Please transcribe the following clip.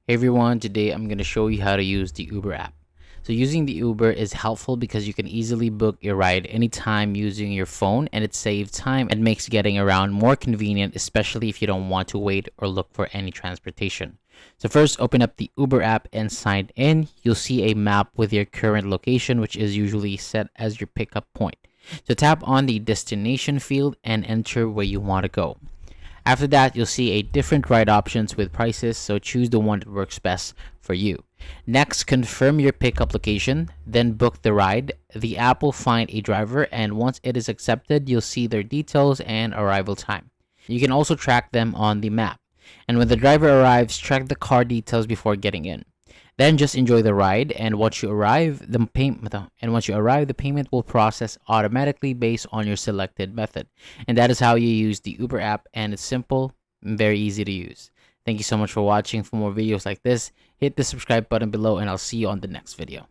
Hey everyone, today I'm going to show you how to use the Uber app. So using the Uber is helpful because you can easily book your ride anytime using your phone, and it saves time and makes getting around more convenient, especially if you don't want to wait or look for any transportation. So first, open up the Uber app and sign in. You'll see a map with your current location, which is usually set as your pickup point. So tap on the destination field and enter where you want to go. After that, you'll see a different ride options with prices, so choose the one that works best for you. Next, confirm your pickup location, then book the ride. The app will find a driver, and once it is accepted, you'll see their details and arrival time. You can also track them on the map. And when the driver arrives, track the car details before getting in. Then just enjoy the ride, and once you arrive, the payment will process automatically based on your selected method. And that is how you use the Uber app, and it's simple and very easy to use. Thank you so much for watching. For more videos like this, hit the subscribe button below, and I'll see you on the next video.